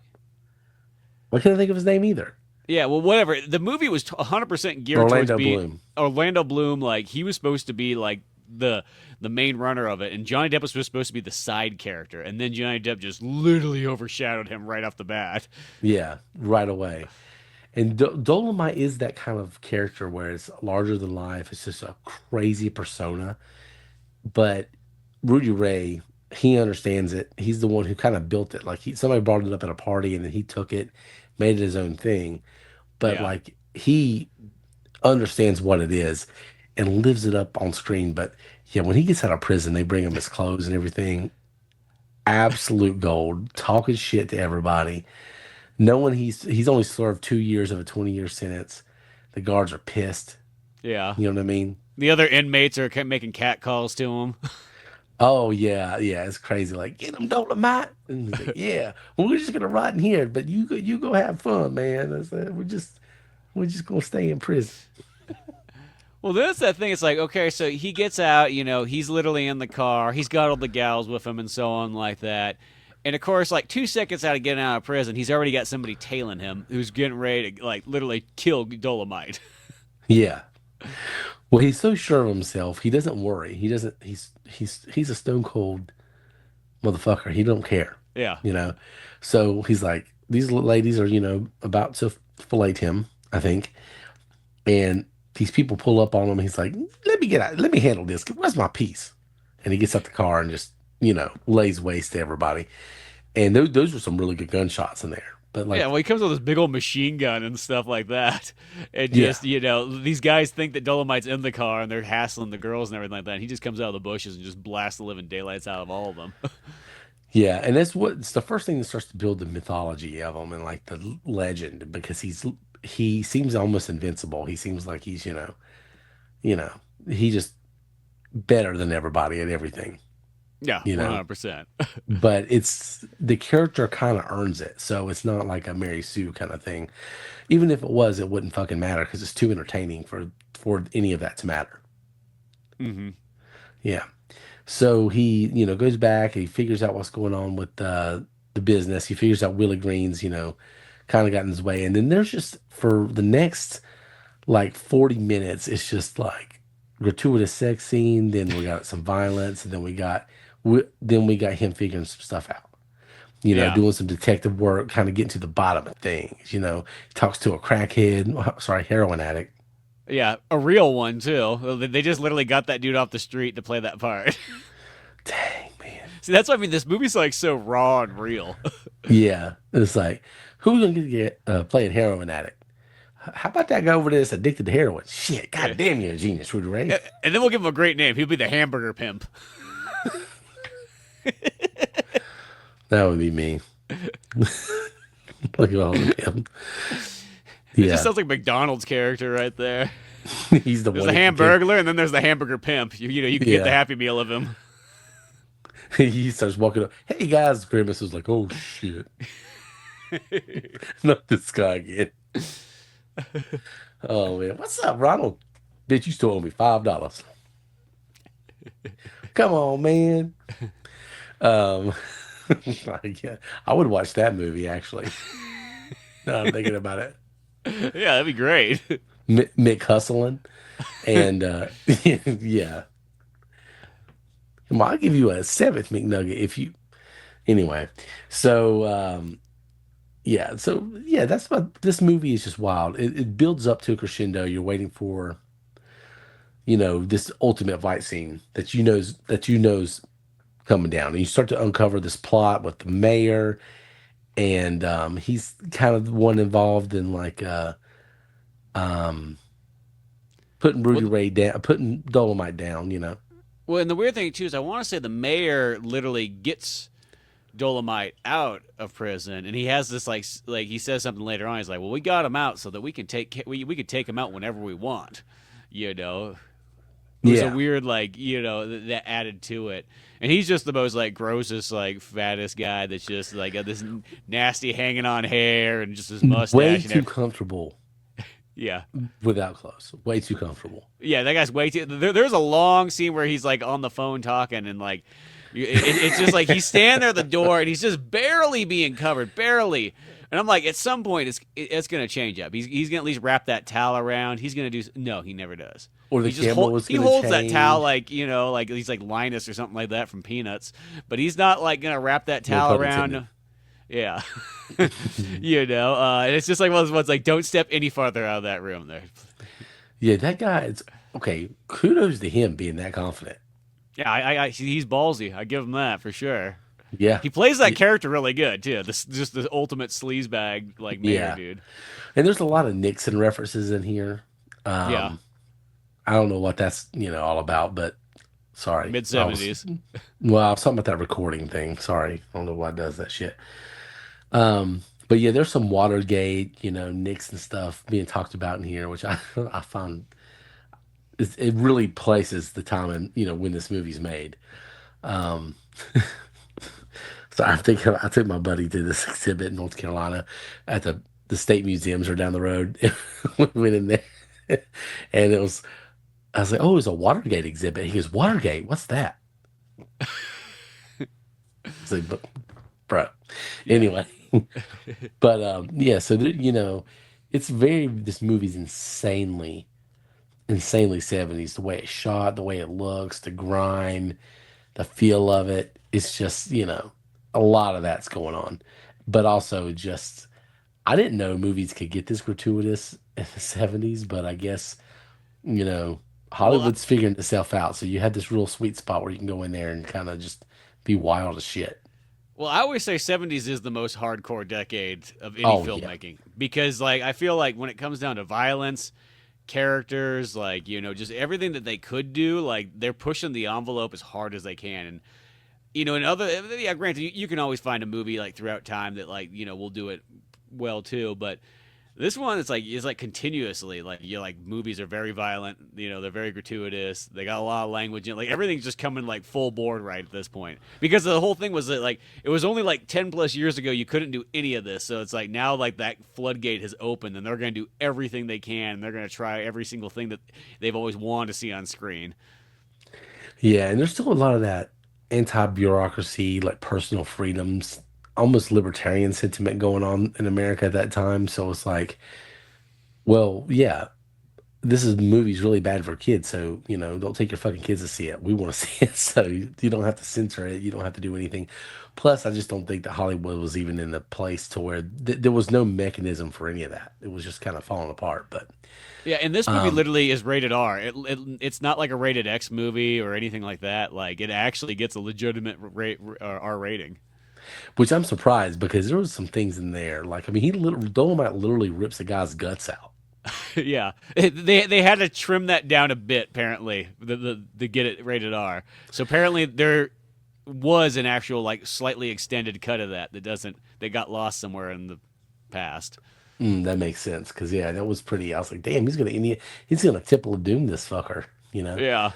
Why can't I think of his name either? yeah. Well, whatever. The movie was 100% geared towards Orlando being Bloom. Orlando Bloom. Like he was supposed to be like the main runner of it, and Johnny Depp was supposed to be the side character, and then Johnny Depp just literally overshadowed him right off the bat. Yeah, right away. And Dolomite is that kind of character where it's larger than life. It's just a crazy persona. But Rudy Ray, he understands it. He's the one who kind of built it. Like somebody brought it up at a party and then he took it, made it his own thing. But Yeah, like he understands what it is and lives it up on screen. But yeah, when he gets out of prison, they bring him his clothes and everything. Absolute gold, talking shit to everybody. Knowing he's only served 2 years of a 20-year sentence. The guards are pissed. yeah. You know what I mean? The other inmates are making cat calls to him. Oh yeah, yeah, it's crazy. Like, get him Dolemite. And he's like, yeah, well, we're just gonna rot in here, but you go have fun, man. I said, we're just gonna stay in prison. Well, that's that thing. It's like, okay, so he gets out, he's literally in the car. He's got all the gals with him and so on like that. And of course, like 2 seconds out of getting out of prison, he's already got somebody tailing him who's getting ready to like literally kill Dolomite. Yeah. Well, he's so sure of himself. He doesn't worry. He doesn't. He's a stone cold motherfucker. He don't care. Yeah. You know. So he's like, these ladies are about to fillet him. I think, and these people pull up on him. He's like, let me get out. Let me handle this. Where's my piece? And he gets out the car and just lays waste to everybody. And those were some really good gunshots in there. But Yeah, like, well, he comes with this big old machine gun and stuff like that. And yeah, just, these guys think that Dolomite's in the car and they're hassling the girls and everything like that. And he just comes out of the bushes and just blasts the living daylights out of all of them. yeah, and it's the first thing that starts to build the mythology of him and like the legend because he seems almost invincible. He seems like he's you know he just better than everybody at everything. Yeah, You know, 100%. but it's the character kind of earns it, so it's not like a Mary Sue kind of thing. Even if it was, it wouldn't fucking matter because it's too entertaining for any of that to matter. Hmm. Yeah. So he, goes back. He figures out what's going on with the business. He figures out Willie Green's, kind of got in his way. And then there's just for the next like 40 minutes, it's just like gratuitous sex scene. Then we got some violence, and then we got him figuring some stuff out. Yeah. Doing some detective work, kind of getting to the bottom of things. He talks to a crackhead, sorry, heroin addict. Yeah, a real one, too. They just literally got that dude off the street to play that part. Dang, man. See, that's what I mean. This movie's like so raw and real. Yeah, it's like, who's gonna get play a heroin addict? How about that guy over there that's addicted to heroin? Shit, Yeah. god damn, you're a genius, Rudy Ray. And then we'll give him a great name. He'll be the hamburger pimp. That would be me. Look at all of him. It just Yeah, sounds like McDonald's character right there. he's the There's one the who can take. hamburglar, and then there's the hamburger pimp. You can get the Yeah, Happy Meal of him. he starts walking up. Hey guys, Grimace was like, oh shit, not this guy again. Oh man, what's up, Ronald? Bitch, you still owe me $5. Come on, man. Um, yeah, I would watch that movie actually. Now I'm thinking about it. Yeah, that'd be great. Mick hustling, and yeah, come on, I'll give you a seventh McNugget if you. Anyway, so yeah, that's what this movie is just wild. It builds up to a crescendo. You're waiting for this ultimate fight scene that you know's coming down, and you start to uncover this plot with the mayor, and he's kind of the one involved in like um putting Rudy Well, Ray down, putting Dolomite down. well, and the weird thing too is I want to say the mayor literally gets Dolomite out of prison, and he has this like he says something later on. He's like, "Well, we got him out so that we could take him out whenever we want." You know, it was a Yeah. weird that added to it, and he's just the most like grossest like fattest guy that's just like got this nasty hanging on hair and just his Way mustache and too everything. comfortable Yeah. without clothes. Way too comfortable. Yeah, that guy's way too. There's a long scene where he's like on the phone talking, and like, it's just like he's standing there at the door, and he's just barely being covered, barely. And I'm like, at some point, it's gonna change up. He's gonna at least wrap that towel around. He's gonna do. No, he never does. Or the He just camera was he going to holds that towel change. like like he's like Linus or something like that from Peanuts, but he's not like gonna wrap that No towel pun intended. around. Yeah, and it's just like one of those ones like, don't step any farther out of that room there. Yeah, that guy is okay. Kudos to him being that confident. Yeah, he's ballsy. I give him that for sure. Yeah. He plays that Y- character really good too. This just the ultimate sleazebag like mayor Yeah. dude. And there's a lot of Nixon references in here. Yeah, Um, I don't know what that's, all about, but sorry. mid '70s. I was talking about that recording thing. Sorry. I don't know why it does that shit. But yeah, there's some Watergate, Nixon stuff being talked about in here, which I I found it really places the time and when this movie's made. Um, so I took my buddy to this exhibit in North Carolina at the state museums are down the road. We went in there, and I was like, oh, it's a Watergate exhibit. He goes, Watergate, what's that? It's like, but, bro. Yeah. Anyway, but yeah, so it's this movie's insanely 70s. The way it's shot, the way it looks, the grime, the feel of it. It's just, a lot of that's going on. But also just I didn't know movies could get this gratuitous in the 70s, but I guess, you know, Well, Hollywood's figuring itself out. So you had this real sweet spot where you can go in there and kind of just be wild as shit. I always say '70s is the most hardcore decade of any Oh yeah. filmmaking because like I feel like when it comes down to violence, characters, like just everything that they could do, like they're pushing the envelope as hard as they can. And in other, yeah, granted, you can always find a movie like throughout time that like will do it well too, but this one is like continuously like like movies are very violent, they're very gratuitous. They got a lot of language in like everything's just coming like full board right at this point. Because the whole thing was that like it was only like 10 plus years ago you couldn't do any of this. So it's like now like that floodgate has opened and they're going to do everything they can. And they're going to try every single thing that they've always wanted to see on screen. Yeah, and there's still a lot of that anti-bureaucracy, like personal freedoms, almost libertarian sentiment going on in America at that time. So it's like, well, yeah, this is movie's really bad for kids, so don't take your fucking kids to see it. We want to see it, so you don't have to censor it. You don't have to do anything. Plus, I just don't think that Hollywood was even in the place to where there was no mechanism for any of that. It was just kind of falling apart. But Yeah, and this movie um, literally is rated R. It's not like a rated X movie or anything like that. Like it actually gets a legitimate R rating. which I'm surprised because there was some things in there. Like I mean, Dolomite literally rips a guy's guts out. Yeah, they had to trim that down a bit apparently to get it rated R. So apparently there was an actual like slightly extended cut of that got lost somewhere in the past. That makes sense because yeah, that was pretty. I was like, damn, he's gonna Temple of Doom this fucker. Yeah,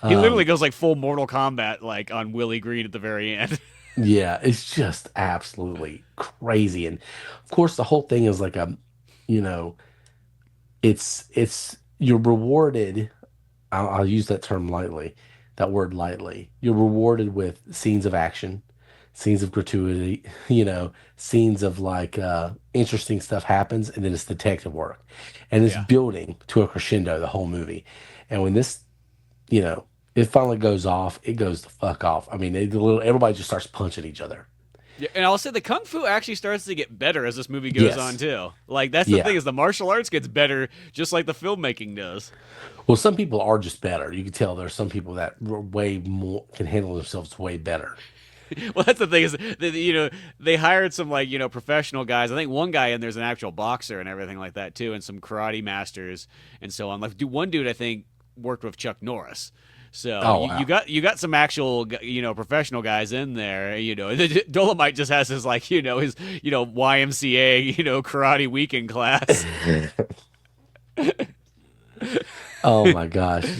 he literally Um, goes like full Mortal Kombat like on Willie Green at the very end. Yeah, it's just absolutely crazy. And of course, the whole thing is like you know, it's you're rewarded. I'll use that term lightly, that word lightly. You're rewarded with scenes of action, scenes of gratuity, scenes of like interesting stuff happens, and then it's detective work, and it's Yeah, building to a crescendo the whole movie. And when this, you know, it finally goes off, it goes the fuck off. I mean, everybody just starts punching each other. Yeah, and I'll say the kung fu actually starts to get better as this movie goes on Yes. too. Like that's the Yeah. thing is the martial arts gets better just like the filmmaking does. Well, some people are just better. You can tell there's some people that way more can handle themselves way better. Well, that's the thing is that, they hired some like professional guys. I think one guy in there's an actual boxer and everything like that too, and some karate masters and so on. Like one dude I think worked with Chuck Norris. So Oh you wow. got some actual professional guys in there. Dolomite just has his like his YMCA karate weekend class. Oh my gosh,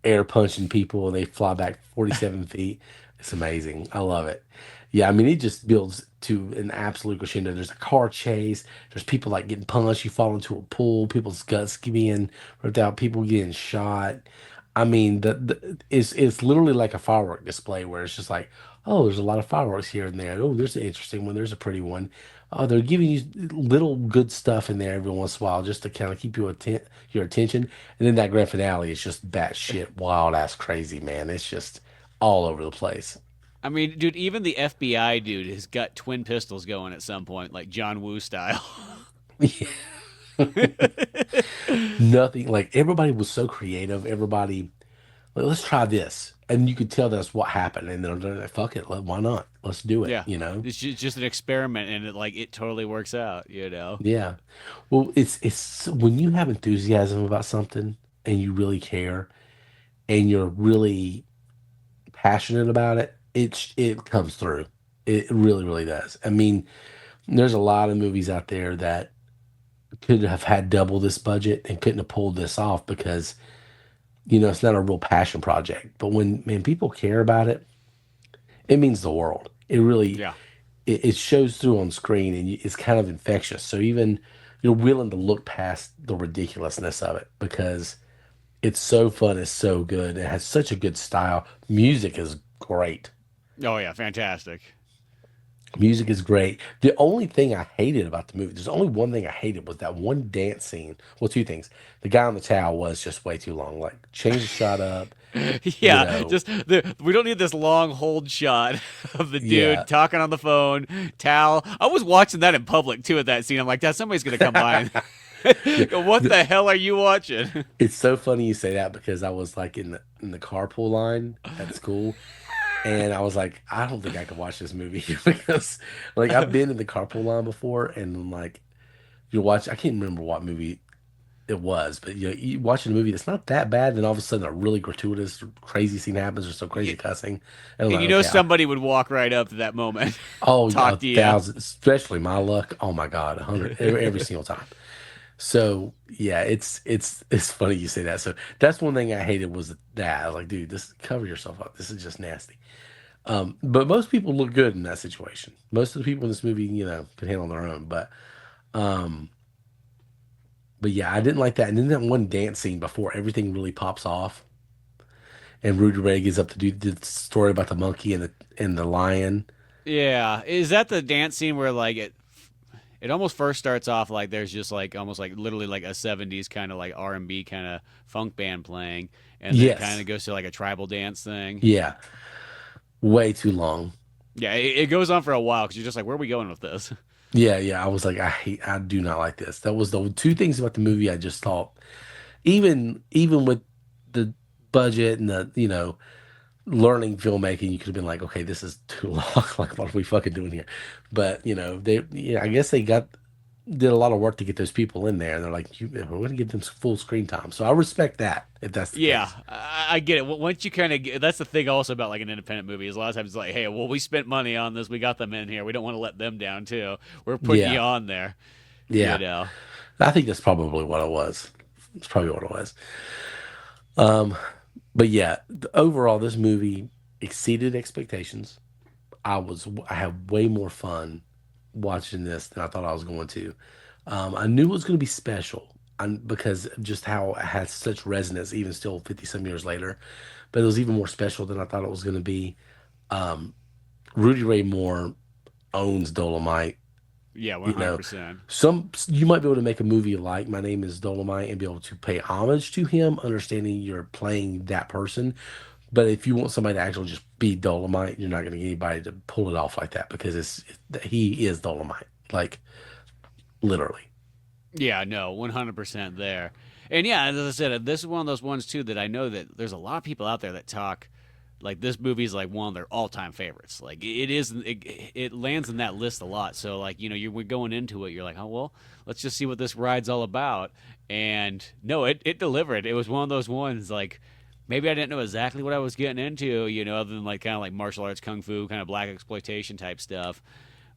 air punching people and they fly back 47 feet. It's amazing. I love it. Yeah, I mean, it just builds to an absolute crescendo. There's a car chase. There's people like getting punched. You fall into a pool. People's guts being ripped out. People getting shot. I mean, it's literally like a firework display where it's just like, oh, there's a lot of fireworks here and there. Oh, there's an interesting one. There's a pretty one. Oh, they're giving you little good stuff in there every once in a while just to kind of keep your attention. And then that grand finale is just batshit wild ass crazy, man. It's just all over the place. I mean, dude, even the FBI dude has got twin pistols going at some point, like John Woo style. Nothing like everybody was so creative. Everybody, like, let's try this, and you could tell that's what happened. And then they're like, "Fuck it, why not? Let's do it." Yeah, it's just an experiment, and it totally works out. Yeah. Well, it's when you have enthusiasm about something and you really care and you're really passionate about it, it comes through. It really, really does. I mean, there's a lot of movies out there that could have had double this budget and couldn't have pulled this off because it's not a real passion project. But when man people care about it, it means the world. It really Yeah. it shows through on screen and it's kind of infectious. So even you're willing to look past the ridiculousness of it because it's so fun, it's so good. It has such a good style. Music is great. Oh yeah, fantastic. Music is great. The only thing I hated about the movie, there's only one thing I hated was that one dance scene. Well, two things. The guy on the towel was just way too long. Like change the shot up, you Yeah, know. we don't need this long hold shot of the Yeah. dude talking on the phone. Towel. I was watching that in public too at that scene. I'm like, that somebody's gonna come by. Yeah. And, what The- the hell are you watching? It's so funny you say that because I was like in the carpool line at school. And I was like, I don't think I could watch this movie because, like, I've been in the carpool line before, and I'm like, you watch. I can't remember what movie it was, but you watching a movie that's not that bad, then all of a sudden a really gratuitous, crazy scene happens, or some crazy cussing, and I'm And like, okay, somebody would walk right up to that moment, oh, talk a to you. thousand, especially my luck. Oh my God, 100 every single time. So yeah, it's funny you say that. So that's one thing I hated was that I was like, dude, this cover yourself up. This is just nasty. But most people look good in that situation. Most of the people in this movie, can handle their own. Um, but yeah, I didn't like that. And then that one dance scene before everything really pops off, and Rudy Ray gets up to do the story about the monkey and the lion. Yeah, is that the dance scene where like it almost first starts off like there's just like almost like literally like a 70s kind of like R&B kind of funk band playing, and then it kind Yes, of goes to like a tribal dance thing. yeah, way too long. Yeah, it goes on for a while because you're just like, where are we going with this? Yeah, yeah. I was like, I do not like this. That was the two things about the movie I just thought, even with the budget and the learning filmmaking, you could have been like, okay, this is too long. Like, what are we fucking doing here? But I guess they did a lot of work to get those people in there. And they're like, we're going to give them full screen time. So I respect that if that's the Yeah, case. I get it. Once you kind of that's the thing also about like an independent movie is a lot of times it's like, hey, well, we spent money on this, we got them in here, we don't want to let them down too. We're putting you Yeah, on there, you yeah. know. I think that's probably what it was. It's probably what it was. Um, but yeah, overall, this movie exceeded expectations. I had way more fun watching this than I thought I was going to. I knew it was going to be special because of just how it had such resonance, even still 50 some years later. But it was even more special than I thought it was going to be. Um, Rudy Ray Moore owns Dolomite. Yeah, You know, 100%. you might be able to make a movie like My Name is Dolomite and be able to pay homage to him, understanding you're playing that person. But if you want somebody to actually just be Dolomite, you're not going to get anybody to pull it off like that because he is Dolomite, like literally. Yeah, no, 100% there. And yeah, as I said, this is one of those ones too that I know that there's a lot of people out there that talk like this movie's like one of their all-time favorites. Like it is, it lands in that list a lot. So like you're going into it, you're like, oh well, let's just see what this ride's all about. And no, it delivered. It was one of those ones like maybe I didn't know exactly what I was getting into, other than like kind of like martial arts, kung fu, kind of black exploitation type stuff.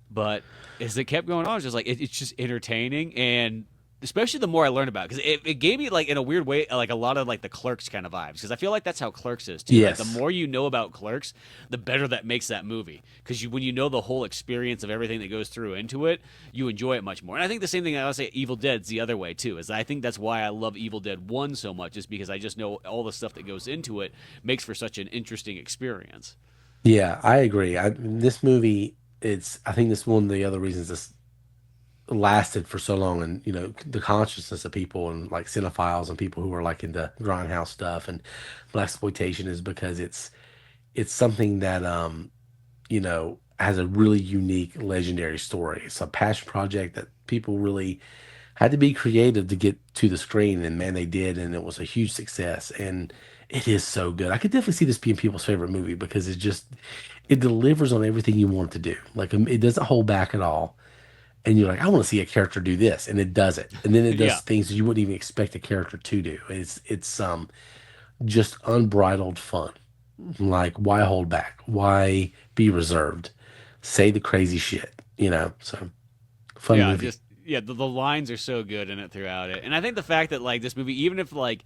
But as it kept going on, it's just like it's just entertaining, and especially the more I learned about because it gave me like in a weird way like a lot of like the Clerks kind of vibes because I feel like that's how Clerks is too. Like the Yes. more you know about Clerks, the better that makes that movie because when you know the whole experience of everything that goes through into it, you enjoy it much more. And I think the same thing I would say Evil Dead's the other way too. Is I think that's why I love Evil Dead 1 so much is because I just know all the stuff that goes into it makes for such an interesting experience. Yeah, I agree. This movie, I think this is one of the other reasons this lasted for so long, and the consciousness of people and like cinephiles and people who are like into grindhouse stuff and blaxploitation is because it's something that has a really unique, legendary story. It's a passion project that people really had to be creative to get to the screen, and man, they did, and it was a huge success. And it is so good. I could definitely see this being people's favorite movie because it delivers on everything you want it to do. Like it doesn't hold back at all. And you're like, I want to see a character do this, and it does it. And then it does Yeah. things that you wouldn't even expect a character to do. It's just unbridled fun. Like, why hold back? Why be reserved? Say the crazy shit, So, fun Yeah, movie. just the lines are so good in it throughout it, and I think the fact that like this movie, even if like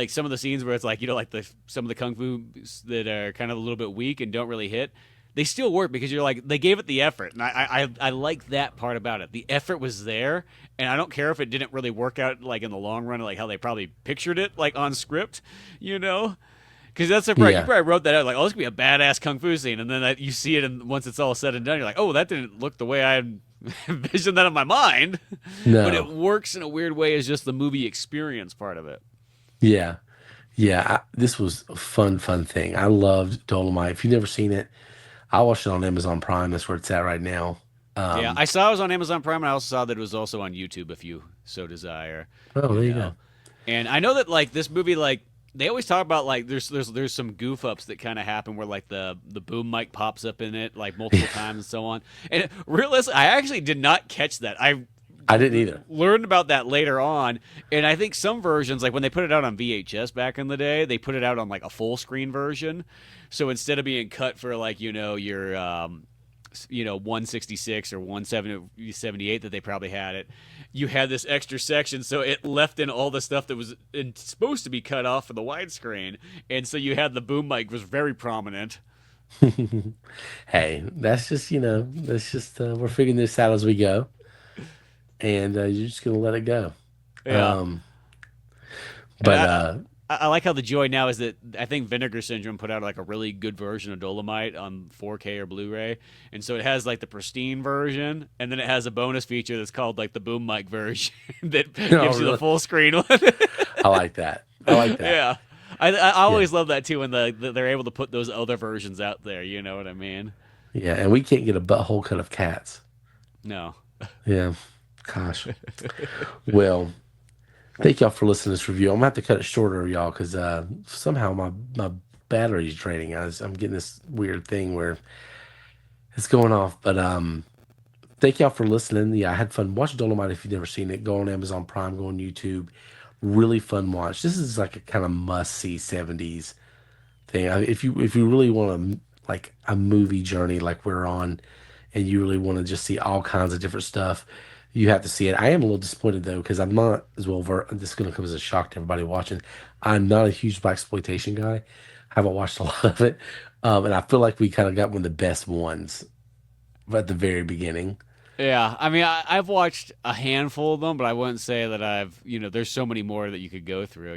some of the scenes where it's like like the some of the kung fu that are kind of a little bit weak and don't really hit, they still work because you're like they gave it the effort, and I like that part about it. The effort was there, and I don't care if it didn't really work out like in the long run, like how they probably pictured it like on script, you know. Because that's the part you Yeah. probably wrote that out like, oh, this could be a badass kung fu scene, and then you see it, and once it's all said and done, you're like, oh, that didn't look the way I envisioned that in my mind. But it No. works in a weird way as just the movie experience part of it. Yeah. Yeah. This was a fun thing. I loved Dolomite. If you've never seen it, I watched it on Amazon Prime. That's where it's at right now. Yeah, Um, I saw it was on Amazon Prime, and I also saw that it was also on YouTube if you so desire, oh, you there you go. know. And I know that like this movie, like they always talk about like there's some goof ups that kind of happen where like the boom mic pops up in it like multiple times and so on. And realistically, I actually did not catch that. I I didn't either. learned about that later on, and I think some versions, like when they put it out on VHS back in the day, they put it out on like a full screen version. So instead of being cut for like your 166 or 178 that they probably had it, you had this extra section, so it left in all the stuff that was supposed to be cut off for the widescreen, and so you had the boom mic was very prominent. Hey, we're figuring this out as we go, and you're just gonna let it go. Yeah, Um, and but I like how the joy now is that I think Vinegar Syndrome put out like a really good version of Dolemite on 4K or Blu-ray, and so it has like the pristine version, and then it has a bonus feature that's called like the boom mic version that oh, gives you the really? full screen one. I like that. I like that. Yeah, I Yeah, always love that too when they're able to put those other versions out there. You know what I mean? yeah, and we can't get a butthole cut of cats. No. Yeah, gosh. Well, thank y'all for listening to this review. I'm gonna have to cut it shorter, y'all, because somehow my battery's draining. I'm getting this weird thing where it's going off. But thank y'all for listening. Yeah, I had fun. Watch Dolomite if you've never seen it. Go on Amazon Prime. Go on YouTube. Really fun watch. This is like a kind of must see '70s thing. If you really want like a movie journey like we're on, and you really want to just see all kinds of different stuff, you have to see it. I am a little disappointed though because I'm not as well This is going to come as a shock to everybody watching. I'm not a huge blaxploitation guy. I haven't watched a lot of it, and I feel like we kind of got one of the best ones at the very beginning. Yeah, I mean, I've watched a handful of them, but I wouldn't say that there's so many more that you could go through,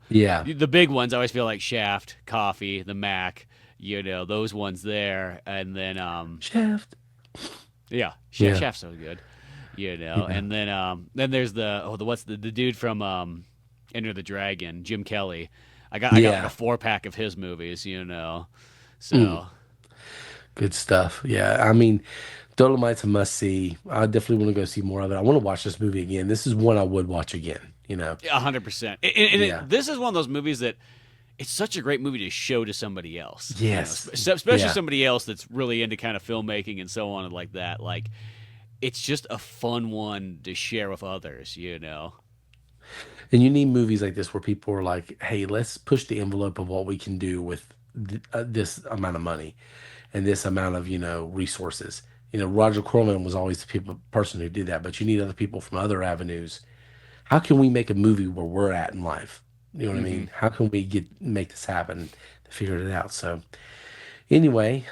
Yeah, The big ones, I always feel like Shaft, Coffee, The Mac, those ones there. And then, Shaft. yeah, Yeah, Shaft's so good, yeah, And then there's the dude from Enter the Dragon, Jim Kelly. I got like a Yeah. 4 pack of his movies, you know. Mm, So good stuff. Yeah. I mean, Dolomite's a must see. I definitely want to go see more of it. I want to watch this movie again. This is one I would watch again, you know? 100%. Yeah. This is one of those movies that it's such a great movie to show to somebody else, you know, Yes. especially Yeah. somebody else that's really into kind of filmmaking and so on and like that. Like, it's just a fun one to share with others, you know. And you need movies like this where people are like, hey, let's push the envelope of what we can do with this amount of money and this amount of, resources. Roger Corman was always the person who did that, but you need other people from other avenues. How can we make a movie where we're at in life? You know what I Hmm. mean? How can we make this happen to figure it out? So anyway,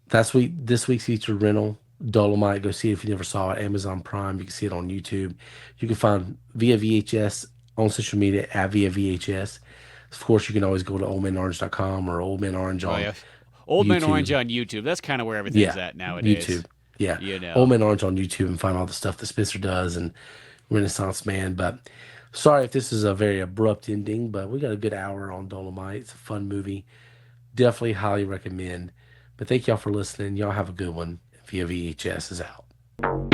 that's this week's featured rental. Dolomite. Go see it if you never saw it. Amazon Prime. You can see it on YouTube. You can find via VHS on social media at via VHS. Of course, you can always go to oldmanorange.com or Old Man Orange Oh, on yeah. Old Man Orange YouTube. on YouTube. That's kind of where everything's Yeah, at nowadays, YouTube. Yeah, you Old know. Man Orange on YouTube and find all the stuff that Spencer does and Renaissance Man. But sorry if this is a very abrupt ending, but we got a good hour on Dolomite. It's a fun movie. Definitely highly recommend. But thank y'all for listening. Y'all have a good one. Via VHS is out.